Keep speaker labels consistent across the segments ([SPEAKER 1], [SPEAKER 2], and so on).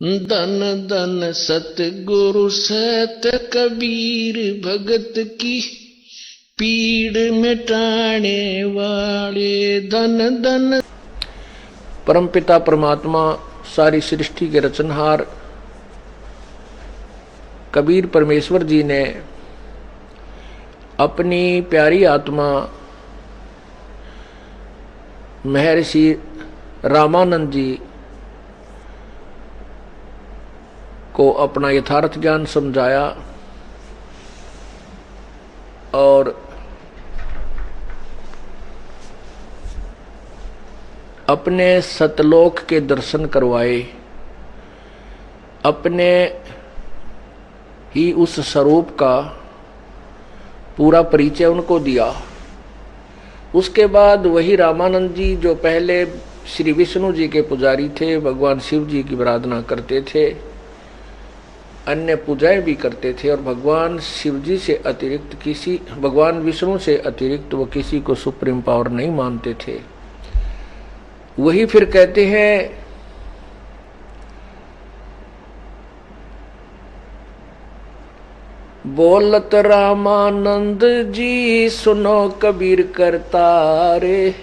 [SPEAKER 1] धन धन सतगुरु सत कबीर भगत की पीड़ मिटाने वाले। धन धन परमपिता परमात्मा सारी सृष्टि के रचनहार कबीर परमेश्वर जी ने अपनी प्यारी आत्मा महर्षि रामानंद जी को अपना यथार्थ ज्ञान समझाया और अपने सतलोक के दर्शन करवाए, अपने ही उस स्वरूप का पूरा परिचय उनको दिया। उसके बाद वही रामानंद जी जो पहले श्री विष्णु जी के पुजारी थे, भगवान शिव जी की आराधना करते थे, अन्य पूजाएं भी करते थे और भगवान शिव जी से अतिरिक्त भगवान विष्णु से अतिरिक्त वो किसी को सुप्रीम पावर नहीं मानते थे। वही फिर कहते हैं बोलत रामानंद जी सुनो कबीर करतारे,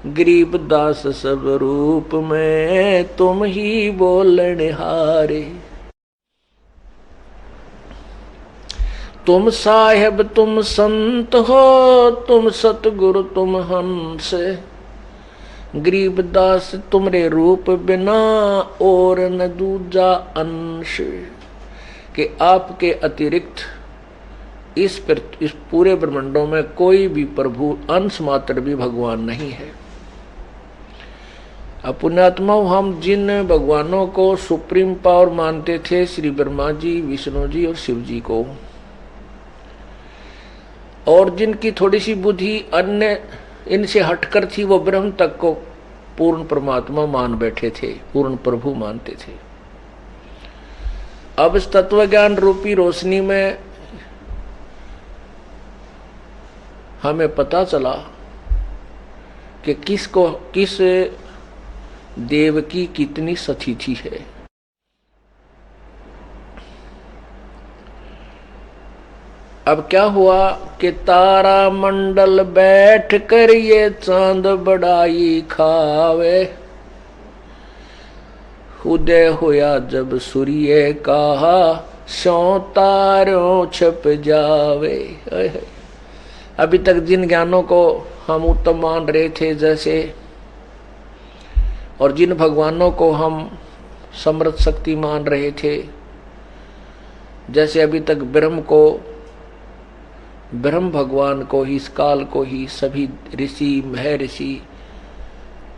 [SPEAKER 1] गरीब दास सब रूप में तुम ही बोलने हारे। तुम साहेब तुम संत हो, तुम सतगुरु तुम हंस, गरीब दास तुमरे रूप बिना और न दूजा अंश। कि आपके अतिरिक्त इस पूरे ब्रह्मांडों में कोई भी प्रभु अंश मात्र भी भगवान नहीं है। पुण्यात्माओं, हम जिन भगवानों को सुप्रीम पावर मानते थे, श्री ब्रह्मा जी, विष्णु जी और शिव जी को, और जिनकी थोड़ी सी बुद्धि अन्य इनसे हटकर थी, वो ब्रह्म तक को पूर्ण परमात्मा मान बैठे थे, पूर्ण प्रभु मानते थे। अब इस तत्व ज्ञान रूपी रोशनी में हमें पता चला कि किस देव की कितनी सतिथि है। अब क्या हुआ कि तारा मंडल बैठ कर ये चांद बड़ाई खावे, उदय होया जब सूर्य कहा सौ तारों छप जावे। अभी तक जिन ज्ञानों को हम उत्तम मान रहे थे जैसे, और जिन भगवानों को हम समृद्ध शक्ति मान रहे थे जैसे, अभी तक ब्रह्म भगवान को ही, इस काल को ही सभी ऋषि महर्षि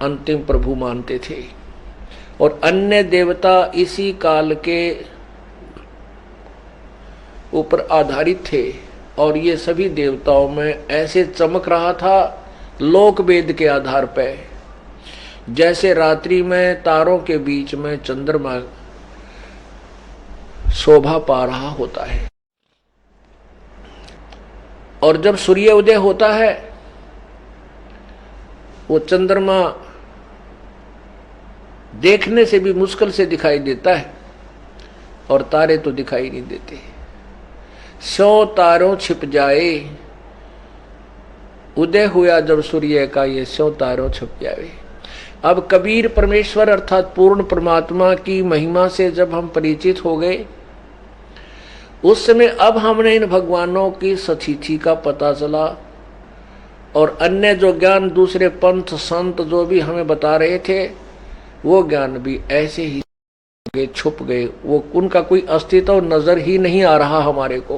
[SPEAKER 1] अंतिम प्रभु मानते थे और अन्य देवता इसी काल के ऊपर आधारित थे। और ये सभी देवताओं में ऐसे चमक रहा था लोक वेद के आधार पर, जैसे रात्रि में तारों के बीच में चंद्रमा शोभा पा रहा होता है। और जब सूर्य उदय होता है, वो चंद्रमा देखने से भी मुश्किल से दिखाई देता है और तारे तो दिखाई नहीं देते। 100 तारों छिप जाए, उदय हुआ जब सूर्य का, ये 100 तारों छिप जाए। अब कबीर परमेश्वर अर्थात पूर्ण परमात्मा की महिमा से जब हम परिचित हो गए, उस समय अब हमने इन भगवानों की सतिथि का पता चला और अन्य जो ज्ञान दूसरे पंथ संत जो भी हमें बता रहे थे, वो ज्ञान भी ऐसे ही छुप गए। वो उनका कोई अस्तित्व नजर ही नहीं आ रहा हमारे को।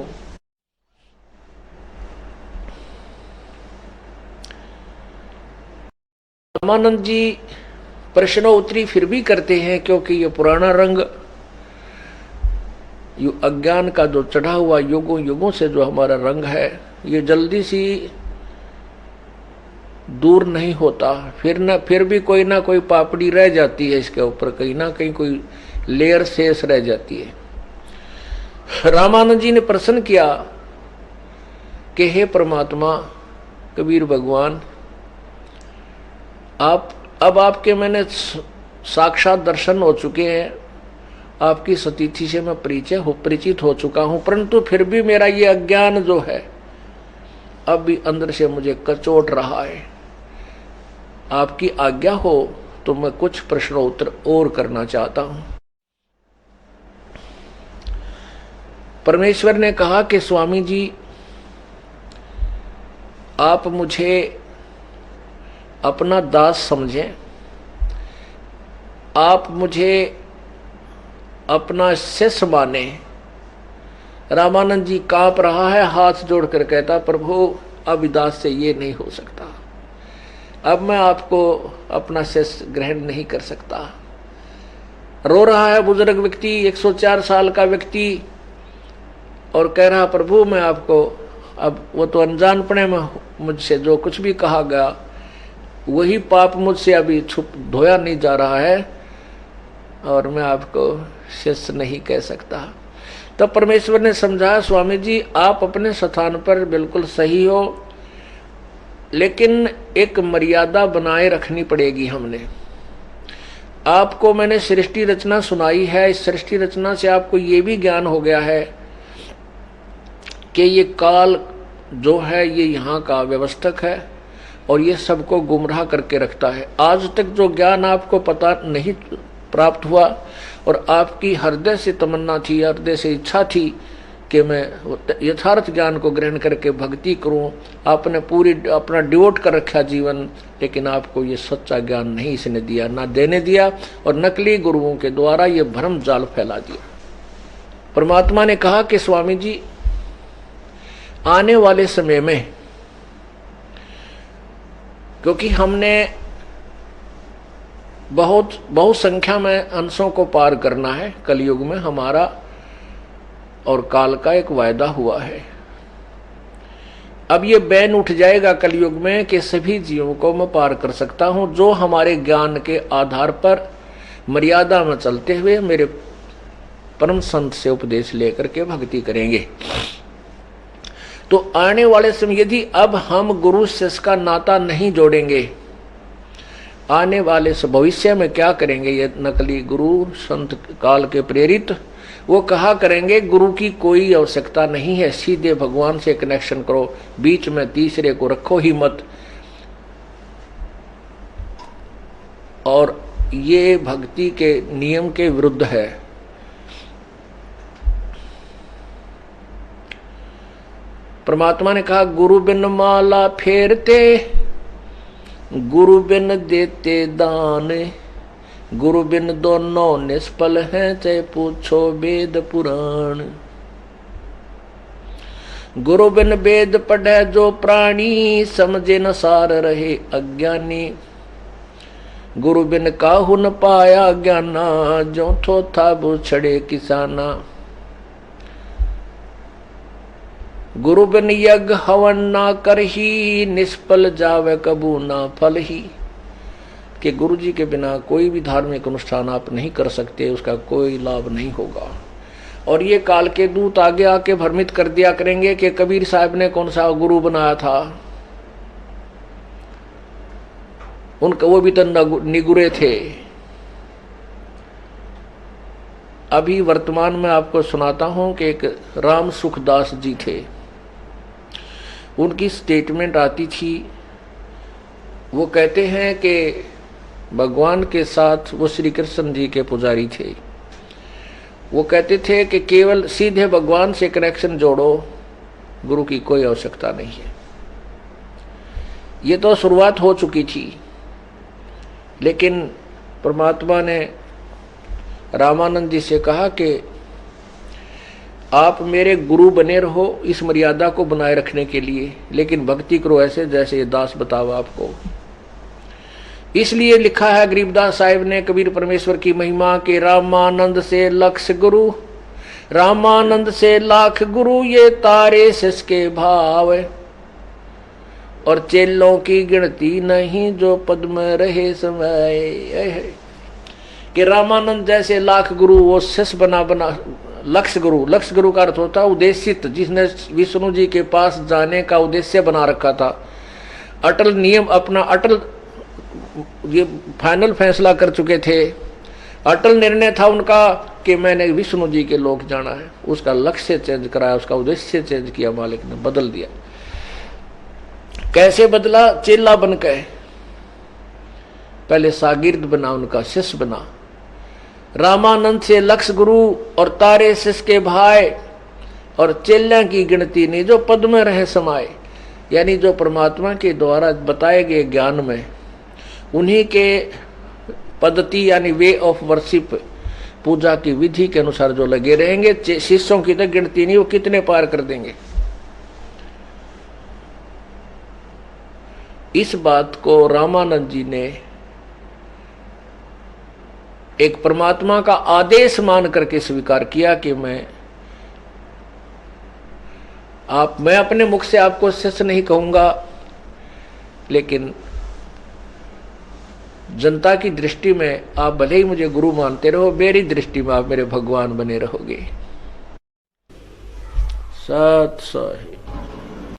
[SPEAKER 1] रामानंद जी प्रश्नोत्तरी फिर भी करते हैं, क्योंकि ये पुराना रंग, अज्ञान का जो चढ़ा हुआ युगों युगों से जो हमारा रंग है, ये जल्दी सी दूर नहीं होता। फिर भी कोई ना कोई पापड़ी रह जाती है इसके ऊपर, कहीं ना कहीं कोई लेयर शेष रह जाती है। रामानंद जी ने प्रश्न किया कि हे परमात्मा कबीर भगवान, अब आपके मैंने साक्षात दर्शन हो चुके हैं, आपकी सतीथि से मैं परिचित हो चुका हूं, परंतु फिर भी मेरा ये अज्ञान जो है अब भी अंदर से मुझे कचोट रहा है। आपकी आज्ञा हो तो मैं कुछ प्रश्नोत्तर और करना चाहता हूं। परमेश्वर ने कहा कि स्वामी जी, आप मुझे अपना दास समझें, आप मुझे अपना शिष्य माने। रामानंद जी कांप रहा है, हाथ जोड़कर कहता, प्रभु अब दास से ये नहीं हो सकता, अब मैं आपको अपना शिष्य ग्रहण नहीं कर सकता। रो रहा है बुजुर्ग व्यक्ति, 104 साल का व्यक्ति, और कह रहा, प्रभु मैं आपको, अब वो तो अनजानपने में मुझसे जो कुछ भी कहा गया वही पाप मुझसे अभी छुप धोया नहीं जा रहा है, और मैं आपको शिष्य नहीं कह सकता। तब परमेश्वर ने समझाया, स्वामी जी आप अपने स्थान पर बिल्कुल सही हो, लेकिन एक मर्यादा बनाए रखनी पड़ेगी। हमने आपको, मैंने सृष्टि रचना सुनाई है, इस सृष्टि रचना से आपको ये भी ज्ञान हो गया है कि ये काल जो है ये यहाँ का व्यवस्थक है और ये सबको गुमराह करके रखता है। आज तक जो ज्ञान आपको पता नहीं प्राप्त हुआ, और आपकी हृदय से तमन्ना थी, हृदय से इच्छा थी कि मैं यथार्थ ज्ञान को ग्रहण करके भक्ति करूं, आपने पूरी अपना डिवोट कर रखा जीवन, लेकिन आपको ये सच्चा ज्ञान नहीं इसने दिया, ना देने दिया, और नकली गुरुओं के द्वारा ये भ्रम जाल फैला दिया। परमात्मा ने कहा कि स्वामी जी आने वाले समय में, क्योंकि हमने बहुत संख्या में अंशों को पार करना है, कलयुग में हमारा और काल का एक वायदा हुआ है। अब ये बैन उठ जाएगा कलयुग में कि सभी जीवों को मैं पार कर सकता हूं, जो हमारे ज्ञान के आधार पर मर्यादा में चलते हुए मेरे परम संत से उपदेश लेकर के भक्ति करेंगे। तो आने वाले समय यदि अब हम गुरु शिष्य का नाता नहीं जोड़ेंगे, आने वाले भविष्य में क्या करेंगे ये नकली गुरु संत काल के प्रेरित, वो कहा करेंगे गुरु की कोई आवश्यकता नहीं है, सीधे भगवान से कनेक्शन करो, बीच में तीसरे को रखो ही मत। और ये भक्ति के नियम के विरुद्ध है। परमात्मा ने कहा, गुरु बिन माला फेरते, गुरु बिन देते दान, गुरु बिन दोनों निष्फल हैं, चाहे पूछो वेद पुराण। गुरु बिन वेद पढ़े जो प्राणी, समझे न सार रहे अज्ञानी। गुरु बिन काहू न पाया ज्ञाना, जो थो था बुछड़े किसाना। गुरु बिन यज्ञ हवन ना करही, निष्फल जावे कबू ना फल ही। कि गुरु जी के बिना कोई भी धार्मिक अनुष्ठान आप नहीं कर सकते, उसका कोई लाभ नहीं होगा। और ये काल के दूत आगे आके भ्रमित कर दिया करेंगे कि कबीर साहब ने कौन सा गुरु बनाया था, उनका वो भी तो निगुरे थे। अभी वर्तमान में आपको सुनाता हूं कि एक राम सुखदास जी थे, उनकी स्टेटमेंट आती थी, वो कहते हैं कि भगवान के साथ वो श्री कृष्ण जी के पुजारी थे। वो कहते थे कि केवल सीधे भगवान से कनेक्शन जोड़ो, गुरु की कोई आवश्यकता नहीं है। ये तो शुरुआत हो चुकी थी, लेकिन परमात्मा ने रामानंद जी से कहा कि आप मेरे गुरु बने रहो इस मर्यादा को बनाए रखने के लिए, लेकिन भक्ति करो ऐसे जैसे ये दास बतावा आपको। इसलिए लिखा है गरीबदास साहिब ने कबीर परमेश्वर की महिमा के, रामानंद से लक्ष गुरु, रामानंद से लाख गुरु, ये तारे शिष के भाव, और चेलों की गिनती नहीं जो पद में रहे समय। कि रामानंद जैसे लाख गुरु वो शिष्य बना लक्ष्य गुरु का अर्थ होता उद्देशित, जिसने विष्णु जी के पास जाने का उद्देश्य बना रखा था। अटल नियम अपना, अटल ये फाइनल फैसला कर चुके थे, अटल निर्णय था उनका कि मैंने विष्णु जी के लोक जाना है, उसका लक्ष्य चेंज कराया, उसका उद्देश्य चेंज किया, मालिक ने बदल दिया। कैसे बदला? चेला बन के, पहले शागिर्द बना, उनका शिष्य बना। रामानंद से लक्ष्य गुरु और तारे शिष्य के भाई और चेल्या की गिनती नहीं, जो पद में रहे समाये, यानी जो परमात्मा के द्वारा बताए गए ज्ञान में उन्हीं के पद्धति यानी वे ऑफ वर्शिप, पूजा की विधि के अनुसार जो लगे रहेंगे, शिष्यों की तो गिनती नहीं, वो कितने पार कर देंगे। इस बात को रामानंद जी ने एक परमात्मा का आदेश मान करके स्वीकार किया कि मैं अपने मुख से आपको शिष्य नहीं कहूंगा, लेकिन जनता की दृष्टि में आप भले ही मुझे गुरु मानते रहो, मेरी दृष्टि में आप मेरे भगवान बने रहोगे। सत सही।